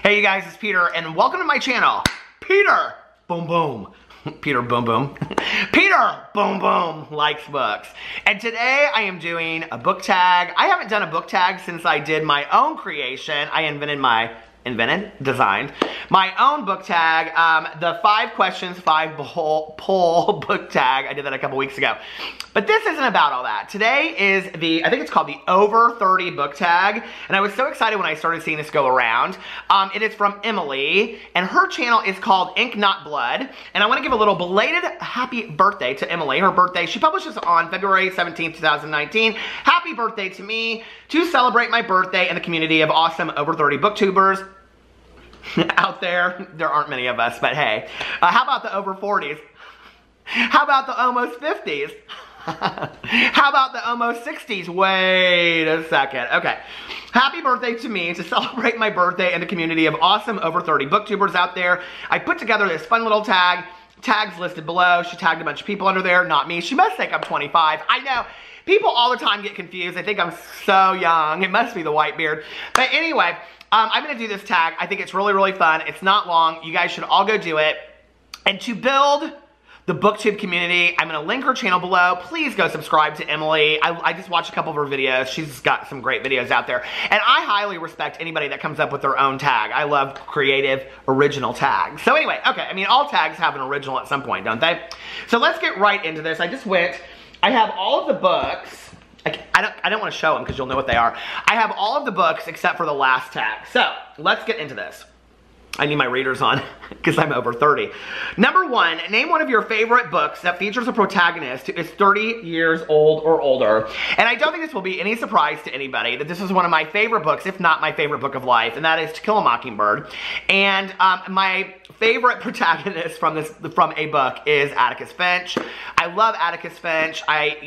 Hey you guys, it's Peter, and welcome to my channel. Peter Boom Boom. Peter Boom Boom. Peter Boom Boom likes books. And today I am doing a book tag. I haven't done a book tag since I did my own creation. I designed my own book tag, the 5 questions, 5 poll book tag. I did that a couple weeks ago. But this isn't about all that. Today is I think it's called the Over 30 book tag. And I was so excited when I started seeing this go around. It is from Emily, and her channel is called Ink Not Blood. And I want to give a little belated happy birthday to Emily. Her birthday, she publishes on February 17th, 2019. Happy birthday to me, to celebrate my birthday in the community of awesome over 30 booktubers out there. There aren't many of us, but hey. How about the over 40s? How about the almost 50s? How about the almost 60s? Wait a second. Okay. Happy birthday to me, to celebrate my birthday in the community of awesome over 30 booktubers out there. I put together this fun little tag. Tags listed below. She tagged a bunch of people under there, not me. She must think I'm 25. I know. People all the time get confused. They think I'm so young. It must be the white beard. But anyway, I'm going to do this tag. I think it's really, really fun. It's not long. You guys should all go do it. And to build the booktube community, I'm going to link her channel below. Please go subscribe to Emily. I just watched a couple of her videos. She's got some great videos out there. And I highly respect anybody that comes up with their own tag. I love creative, original tags. So anyway, okay, I mean, all tags have an original at some point, don't they? So let's get right into this. I have all of the books. I don't want to show them because you'll know what they are. I have all of the books except for the last tag. So let's get into this. I need my readers on because I'm over 30. Number 1, name one of your favorite books that features a protagonist who is 30 years old or older. And I don't think this will be any surprise to anybody that this is one of my favorite books, if not my favorite book of life, and that is To Kill a Mockingbird. And my favorite protagonist from a book is Atticus Finch. I love Atticus Finch. I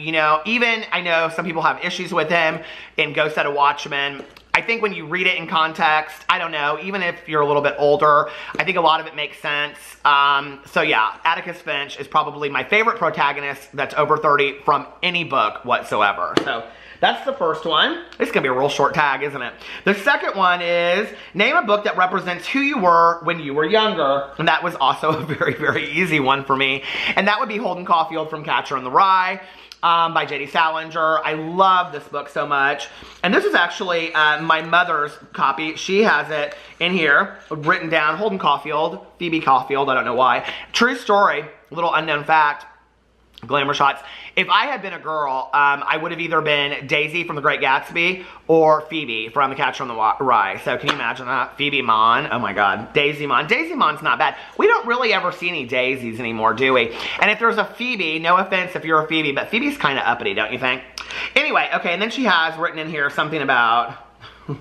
know some people have issues with him in Go Set a Watchman. I think when you read it in context, I don't know, even if you're a little bit older, I think a lot of it makes sense. So yeah, Atticus Finch is probably my favorite protagonist that's over 30 from any book whatsoever. So that's the first one. This is going to be a real short tag, isn't it? The second one is, name a book that represents who you were when you were younger. And that was also a very, very easy one for me. And that would be Holden Caulfield from Catcher in the Rye. By J.D. Salinger. I love this book so much. And this is actually my mother's copy. She has it in here, written down, Holden Caulfield, Phoebe Caulfield, I don't know why. True story, little unknown fact, glamour shots. If I had been a girl, I would have either been Daisy from The Great Gatsby or Phoebe from The Catcher in the Rye. So can you imagine that? Phoebe Monn. Oh my God. Daisy Monn. Daisy Monn's not bad. We don't really ever see any Daisies anymore, do we? And if there's a Phoebe, no offense if you're a Phoebe, but Phoebe's kind of uppity, don't you think? Anyway, okay, and then she has written in here something about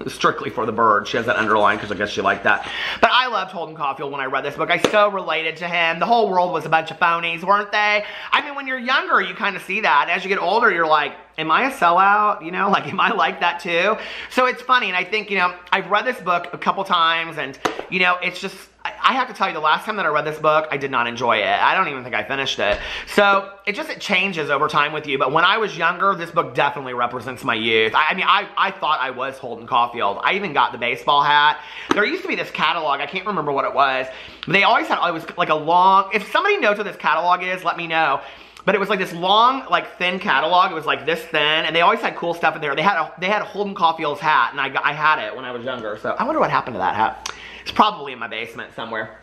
strictly for the bird. She has that underlined because I guess she liked that. But I loved Holden Caulfield when I read this book. I so related to him. The whole world was a bunch of phonies, weren't they? I mean, when you're younger, you kind of see that. As you get older, you're like, am I a sellout? You know, like, am I like that too? So it's funny, and I think, you know, I've read this book a couple times, and, you know, it's just, I have to tell you, the last time that I read this book, I did not enjoy it. I don't even think I finished it. So it changes over time with you. But when I was younger, this book definitely represents my youth. I mean, I thought I was Holden Caulfield. I even got the baseball hat. There used to be this catalog. I can't remember what it was. But they always had, it was like a long, if somebody knows what this catalog is, let me know. But it was like this long, like thin catalog. It was like this thin, and they always had cool stuff in there. They had Holden Caulfield's hat, and I had it when I was younger. So I wonder what happened to that hat. It's probably in my basement somewhere.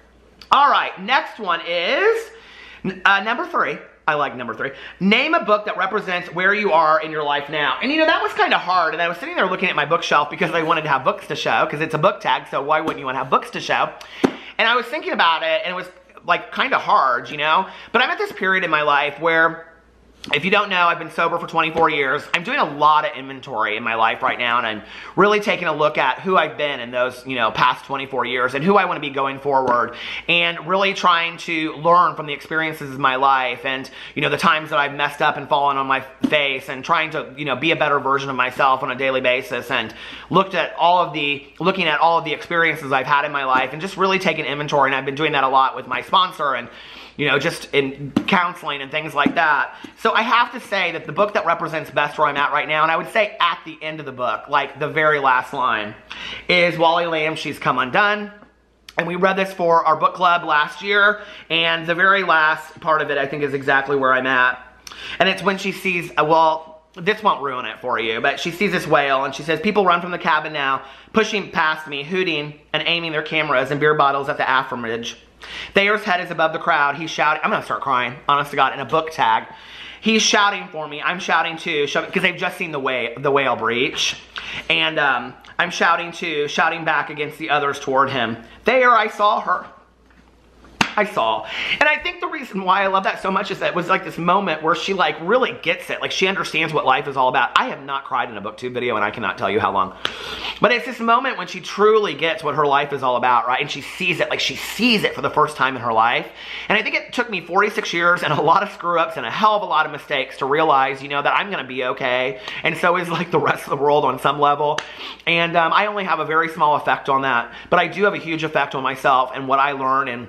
All right, next one is number 3. I like number 3. Name a book that represents where you are in your life now. And you know, that was kind of hard. And I was sitting there looking at my bookshelf because I wanted to have books to show, because it's a book tag, so why wouldn't you want to have books to show? And I was thinking about it, and it was like kind of hard, you know? But I'm at this period in my life where, if you don't know, I've been sober for 24 years. I'm doing a lot of inventory in my life right now, and I'm really taking a look at who I've been in those, you know, past 24 years and who I want to be going forward, and really trying to learn from the experiences of my life and, you know, the times that I've messed up and fallen on my face, and trying to, you know, be a better version of myself on a daily basis, and looking at all of the experiences I've had in my life, and just really taking inventory. And I've been doing that a lot with my sponsor, and, you know, just in counseling and things like that. So So I have to say that the book that represents best where I'm at right now, and I would say at the end of the book, like the very last line, is Wally Lamb, She's Come Undone. And we read this for our book club last year, and the very last part of it I think is exactly where I'm at. And it's when she sees, well, this won't ruin it for you, but she sees this whale and she says, people run from the cabin now, pushing past me, hooting and aiming their cameras and beer bottles at the affirmage. Thayer's head is above the crowd. He's shouting, I'm going to start crying, honest to God, in a book tag. He's shouting for me. I'm shouting too, because they've just seen the whale breach. And I'm shouting too, shouting back against the others toward him. There, I saw her. I saw. And I think the reason why I love that so much is that it was like this moment where she like really gets it. Like she understands what life is all about. I have not cried in a booktube video and I cannot tell you how long. But it's this moment when she truly gets what her life is all about, right? And she sees it, like she sees it for the first time in her life. And I think it took me 46 years and a lot of screw ups and a hell of a lot of mistakes to realize, you know, that I'm going to be okay. And so is like the rest of the world on some level. And I only have a very small effect on that. But I do have a huge effect on myself and what I learn and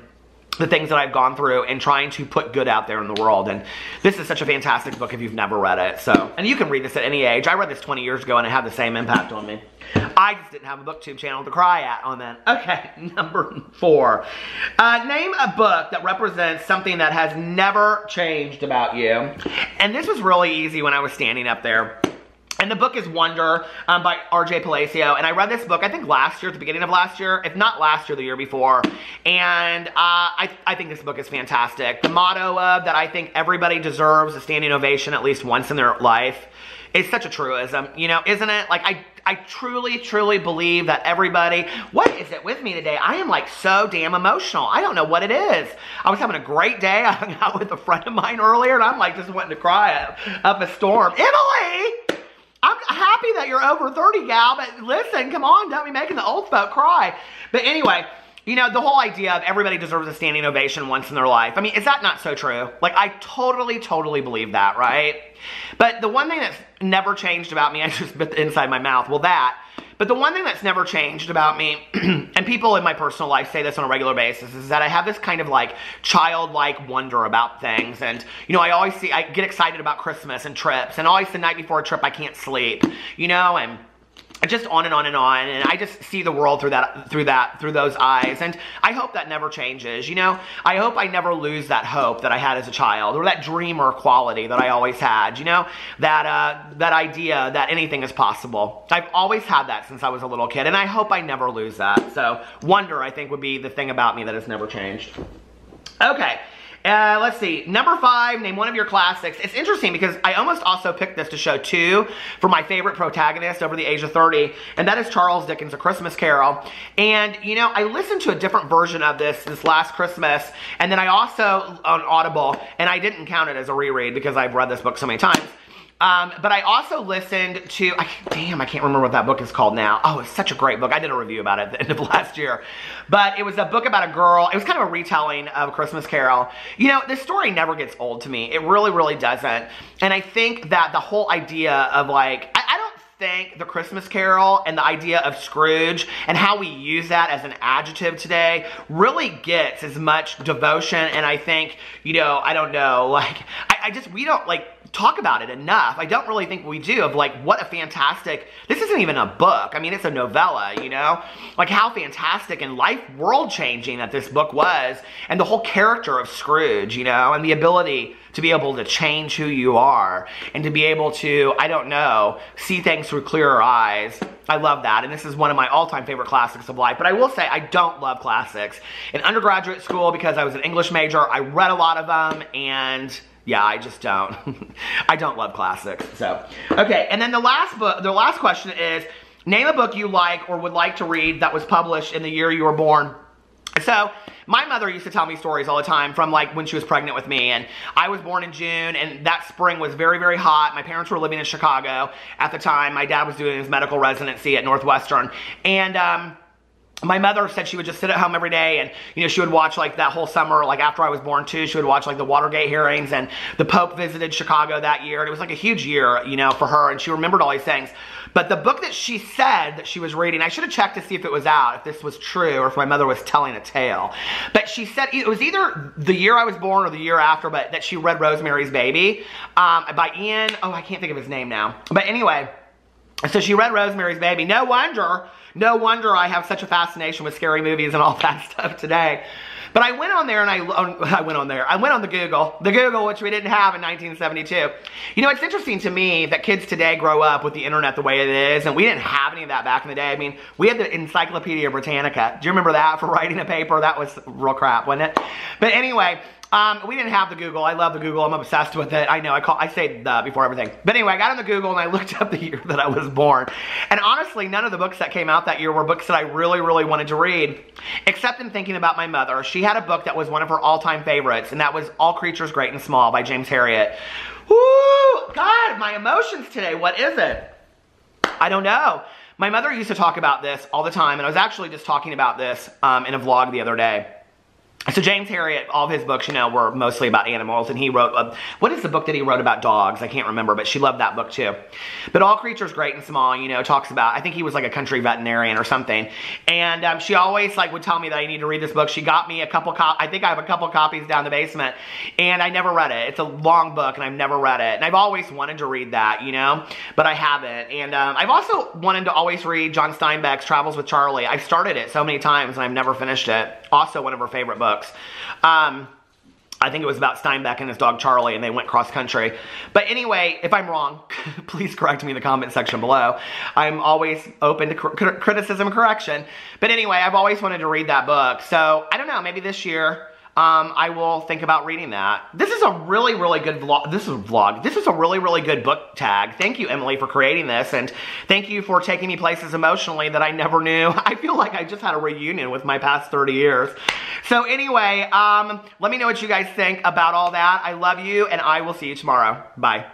the things that I've gone through and trying to put good out there in the world. And this is such a fantastic book if you've never read it. So, and you can read this at any age. I read this 20 years ago and it had the same impact on me. I just didn't have a booktube channel to cry at on that. Okay, number 4. Name a book that represents something that has never changed about you. And this was really easy when I was standing up there. And the book is Wonder by R.J. Palacio. And I read this book, I think last year, at the beginning of last year. If not last year, the year before. And I think this book is fantastic. The motto of that I think everybody deserves a standing ovation at least once in their life is such a truism, you know, isn't it? Like, I truly, truly believe that everybody, what is it with me today? I am like so damn emotional. I don't know what it is. I was having a great day. I hung out with a friend of mine earlier and I'm like just wanting to cry up a storm. Emily! I'm happy that you're over 30, gal, but listen, come on, don't be making the old folk cry. But anyway, you know, the whole idea of everybody deserves a standing ovation once in their life. I mean, is that not so true? Like, I totally, totally believe that, right? But the one thing that's never changed about me, I just bit the inside of my mouth, well, that. But the one thing that's never changed about me, and people in my personal life say this on a regular basis, is that I have this kind of like childlike wonder about things. And, you know, I get excited about Christmas and trips, and always the night before a trip I can't sleep, you know, and just on and on and on, and I just see the world through those eyes, and I hope that never changes, you know? I hope I never lose that hope that I had as a child, or that dreamer quality that I always had, you know? That idea that anything is possible. I've always had that since I was a little kid, and I hope I never lose that. So, wonder, I think, would be the thing about me that has never changed. Okay. Let's see. Number 5, name one of your classics. It's interesting because I almost also picked this to show 2 for my favorite protagonist over the age of 30, and that is Charles Dickens' A Christmas Carol. And, you know, I listened to a different version of this last Christmas, and then I also, on Audible, and I didn't count it as a reread because I've read this book so many times, but I also listened to, I can't remember what that book is called now. Oh, it's such a great book. I did a review about it at the end of last year. But it was a book about a girl. It was kind of a retelling of A Christmas Carol. You know, this story never gets old to me. It really, really doesn't. And I think that the whole idea of like, I don't think The Christmas Carol and the idea of Scrooge and how we use that as an adjective today really gets as much devotion. And I think, you know, I don't know, like, we don't like talk about it enough. I don't really think we do, of like what a fantastic, this isn't even a book. I mean, it's a novella, you know, like how fantastic and life world changing that this book was, and the whole character of Scrooge, you know, and the ability to be able to change who you are and to be able to, I don't know, see things through clearer eyes. I love that, and this is one of my all-time favorite classics of life. But I will say, I don't love classics. In undergraduate school, because I was an English major, I read a lot of them, and yeah, I just don't. I don't love classics. So, okay, and then the last question is, name a book you like or would like to read that was published in the year you were born. So, my mother used to tell me stories all the time from like when she was pregnant with me, and I was born in June, and that spring was very, very hot. My parents were living in Chicago at the time. My dad was doing his medical residency at Northwestern, and my mother said she would just sit at home every day and, you know, she would watch like that whole summer, like after I was born too, she would watch like the Watergate hearings, and the Pope visited Chicago that year. And it was like a huge year, you know, for her, and she remembered all these things. But the book that she said that she was reading, I should have checked to see if it was out, if this was true, or if my mother was telling a tale. But she said it was either the year I was born or the year after, but that she read Rosemary's Baby by Ian, oh, I can't think of his name now. But anyway, so she read Rosemary's Baby. No wonder I have such a fascination with scary movies and all that stuff today. But I went on there and I went on the Google, which we didn't have in 1972. You know, it's interesting to me that kids today grow up with the internet the way it is, and we didn't have any of that back in the day. I mean, we had the Encyclopedia Britannica. Do you remember that for writing a paper? That was real crap, wasn't it? But anyway, we didn't have the Google. I love the Google. I'm obsessed with it. I know. I say the before everything. But anyway, I got on the Google and I looked up the year that I was born. And honestly, none of the books that came out that year were books that I really, really wanted to read, except in thinking about my mother. She had a book that was one of her all-time favorites, and that was All Creatures Great and Small by James Herriot. Woo! God, my emotions today. What is it? I don't know. My mother used to talk about this all the time, and I was actually just talking about this in a vlog the other day. So James Herriot, all of his books, you know, were mostly about animals, and he wrote, what is the book that he wrote about dogs? I can't remember, but she loved that book too. But All Creatures Great and Small, you know, talks about, I think he was like a country veterinarian or something, and she always like would tell me that I need to read this book. She got me a couple, I think I have a couple copies down the basement, and I never read it. It's a long book, and I've never read it, and I've always wanted to read that, you know, but I haven't. And I've also wanted to always read John Steinbeck's Travels with Charlie. I've started it so many times, and I've never finished it. Also one of her favorite books. I think it was about Steinbeck and his dog Charlie, and they went cross country. But anyway, if I'm wrong, please correct me in the comment section below. I'm always open to criticism and correction. But anyway, I've always wanted to read that book. So I don't know, maybe this year I will think about reading that. This is a really, really good vlog. This is a really, really good book tag. Thank you, Emily, for creating this, and thank you for taking me places emotionally that I never knew. I feel like I just had a reunion with my past 30 years. So anyway, let me know what you guys think about all that. I love you, and I will see you tomorrow. Bye.